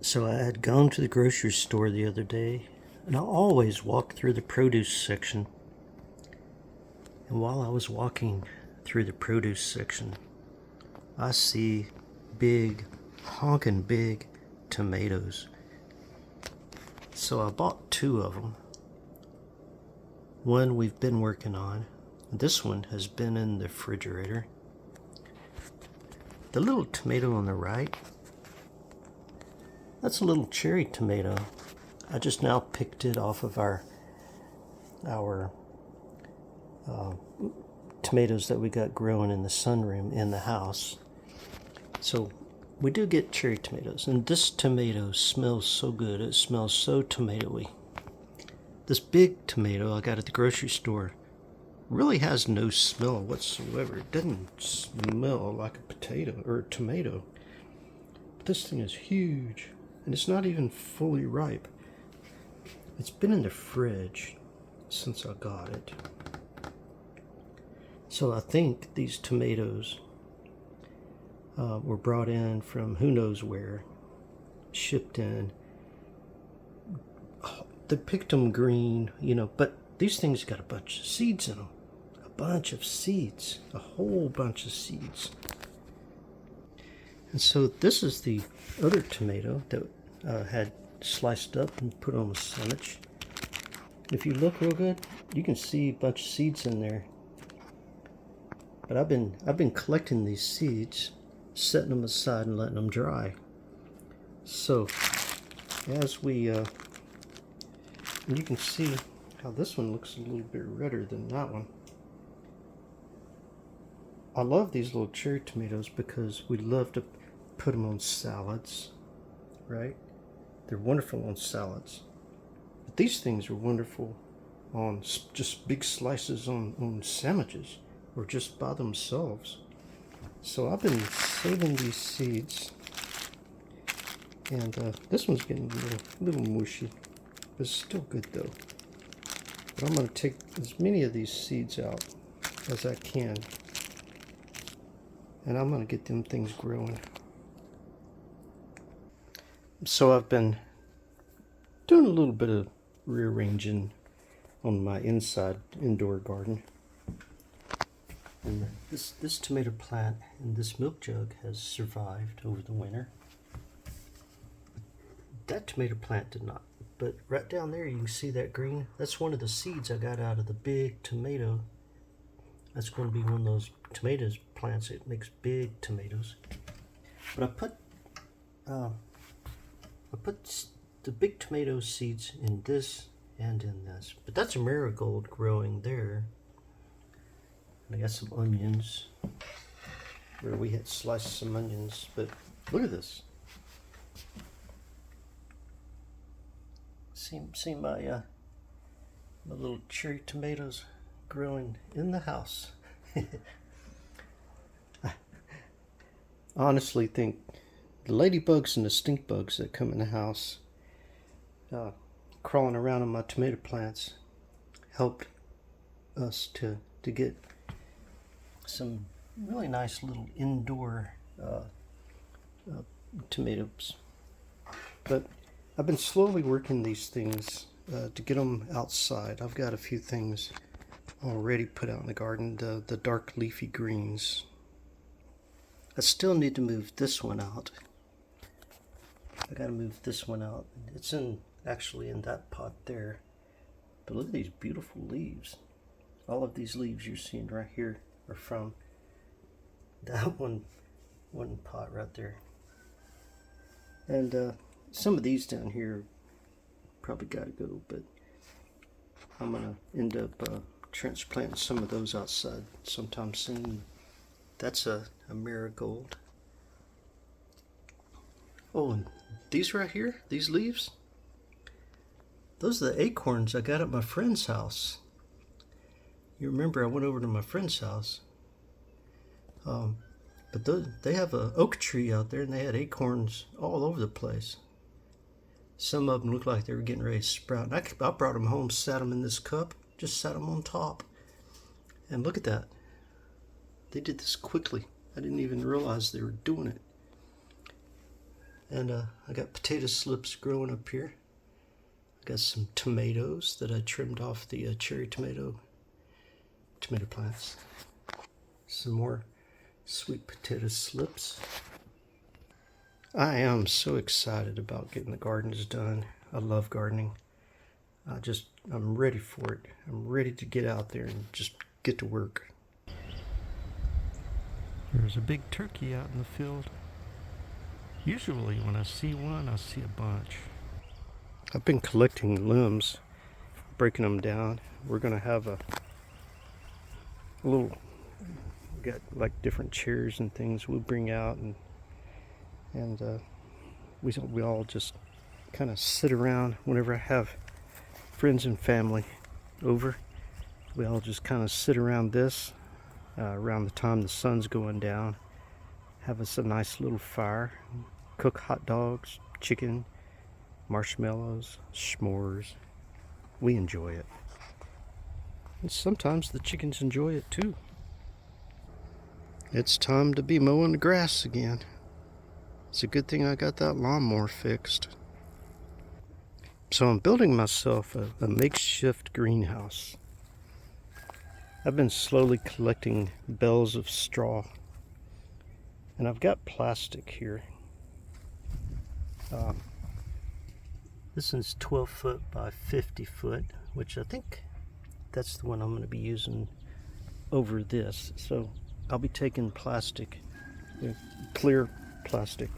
So I had gone to the grocery store the other day, and I always walk through the produce section. And while I was walking through the produce section, I see big, honking big tomatoes. So I bought two of them. One we've been working on. This one has been in the refrigerator. The little tomato on the right, that's a little cherry tomato. I just now picked it off of our tomatoes that we got growing in the sunroom in the house. So we do get cherry tomatoes, and this tomato smells so good. It smells so tomatoey. This big tomato I got at the grocery store really has no smell whatsoever. It doesn't smell like a potato or a tomato. But this thing is huge, and it's not even fully ripe. It's been in the fridge since I got it. So I think these tomatoes were brought in from who knows where, shipped in. They picked them green, but these things got a bunch of seeds in them. A bunch of seeds. A whole bunch of seeds. And so this is the other tomato that had sliced up and put on a sandwich. If you look real good, you can see a bunch of seeds in there. But I've been collecting these seeds, setting them aside and letting them dry. So as we and you can see how this one looks a little bit redder than that one. I love these little cherry tomatoes because we love to put them on salads, right? They're wonderful on salads. But these things are wonderful on just big slices on sandwiches or just by themselves. So I've been saving these seeds, and this one's getting a little mushy, but it's still good though. But I'm going to take as many of these seeds out as I can, and I'm going to get them things growing. So I've been doing a little bit of rearranging on my indoor garden. And this tomato plant and this milk jug has survived over the winter. That tomato plant did not. But right down there you can see that green. That's one of the seeds I got out of the big tomato. That's going to be one of those tomatoes plants that makes big tomatoes. But I put the big tomato seeds in this and in this. But that's a marigold growing there. And I got some onions where we had sliced some onions. But look at this. See my little cherry tomatoes growing in the house. I honestly think the ladybugs and the stink bugs that come in the house crawling around on my tomato plants helped us to get some really nice little indoor tomatoes. But I've been slowly working these things to get them outside. I've got a few things already put out in the garden, the dark leafy greens. I still need to move this one out. I gotta move this one out. It's actually in that pot there. But look at these beautiful leaves. All of these leaves you're seeing right here are from that one pot right there. And some of these down here probably gotta go, but I'm gonna end up transplanting some of those outside sometime soon. That's a marigold. Oh, and these right here, these leaves, those are the acorns I got at my friend's house. You remember I went over to my friend's house. But they have an oak tree out there, and they had acorns all over the place. Some of them looked like they were getting ready to sprout. And I brought them home, sat them in this cup, just sat them on top. And look at that. They did this quickly. I didn't even realize they were doing it. And I got potato slips growing up here. I got some tomatoes that I trimmed off the cherry tomato plants. Some more sweet potato slips. I am so excited about getting the gardens done. I love gardening. I'm ready for it. I'm ready to get out there and just get to work. There's a big turkey out in the field. Usually when I see one, I see a bunch. I've been collecting limbs, breaking them down. We're gonna have a little, we got like different chairs and things we'll bring out, and we all just kind of sit around whenever I have friends and family over. We all just kind of sit around this around the time the sun's going down, have us a nice little fire, cook hot dogs, chicken, marshmallows, s'mores. We enjoy it. And sometimes the chickens enjoy it too. It's time to be mowing the grass again. It's a good thing I got that lawnmower fixed. So I'm building myself a makeshift greenhouse. I've been slowly collecting bales of straw, and I've got plastic here. This is 12 foot by 50 foot, which I think that's the one I'm going to be using over this. So I'll be taking plastic, clear plastic.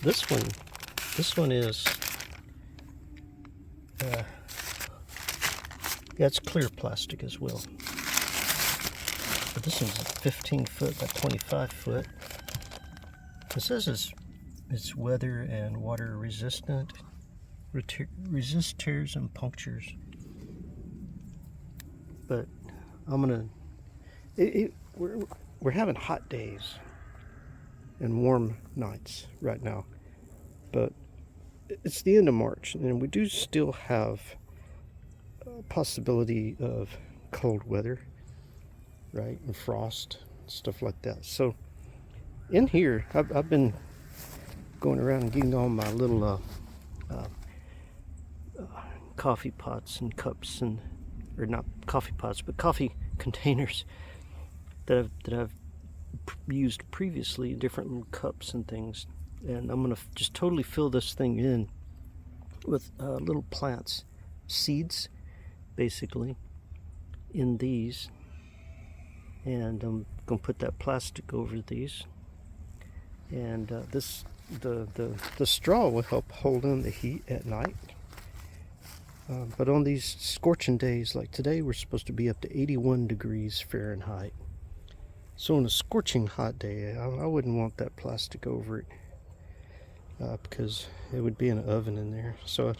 This one is, yeah, it's clear plastic as well. But this one's 15 foot by 25 foot. It says it's weather and water resistant, resist tears and punctures. But I'm gonna, we're having hot days and warm nights right now, but it's the end of March and we do still have a possibility of cold weather, right, and frost, stuff like that. So in here I've been going around and getting all my little coffee pots and cups, and or not coffee pots but coffee containers that I've used previously, different little cups and things, and I'm gonna just totally fill this thing in with little plants, seeds basically, in these, and I'm gonna put that plastic over these, and the straw will help hold in the heat at night. But on these scorching days like today, we're supposed to be up to 81 degrees Fahrenheit. So on a scorching hot day, I wouldn't want that plastic over it because it would be an oven in there. So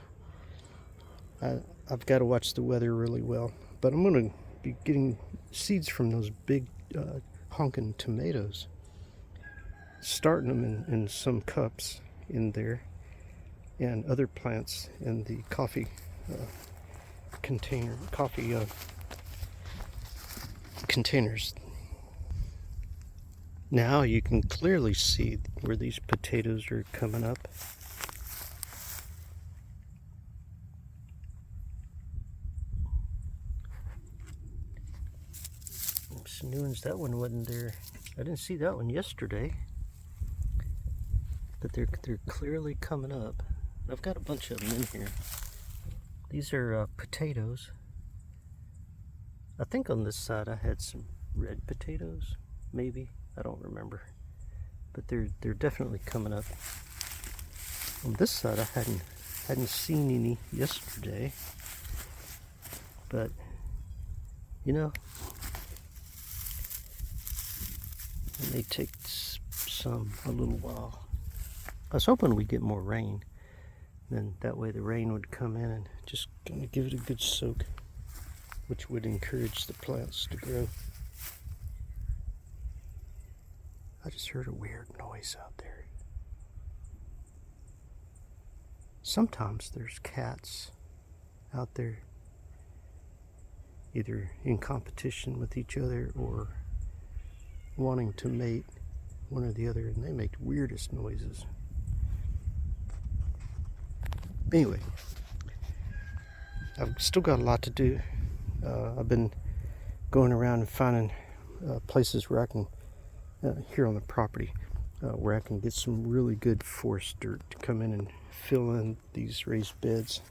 I've got to watch the weather really well. But I'm going to be getting seeds from those big honking tomatoes, starting them in some cups in there, and other plants in the coffee containers. Now you can clearly see where these potatoes are coming up. Some new ones. That one wasn't there. I didn't see that one yesterday, but they're clearly coming up. I've got a bunch of them in here. These are potatoes. I think on this side I had some red potatoes, maybe. I don't remember. But they're definitely coming up. On this side I hadn't seen any yesterday. But you know, it may take a little while. I was hoping we'd get more rain. Then that way the rain would come in and just kind of give it a good soak, which would encourage the plants to grow. I just heard a weird noise out there. Sometimes there's cats out there, either in competition with each other or wanting to mate, one or the other, and they make weirdest noises. Anyway, I've still got a lot to do. I've been going around and finding places where I can, here on the property, where I can get some really good forest dirt to come in and fill in these raised beds.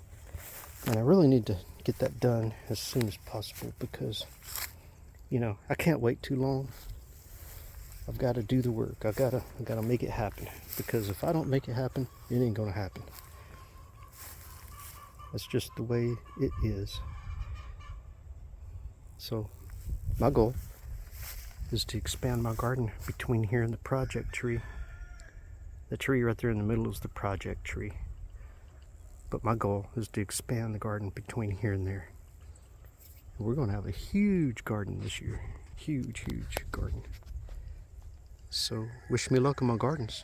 And I really need to get that done as soon as possible because, you know, I can't wait too long. I've got to do the work. I gotta make it happen, because if I don't make it happen, it ain't gonna happen. That's just the way it is. So my goal is to expand my garden between here and the project tree. The tree right there in the middle is the project tree. But my goal is to expand the garden between here and there. We're going to have a huge garden this year. Huge, huge garden. So wish me luck in my gardens.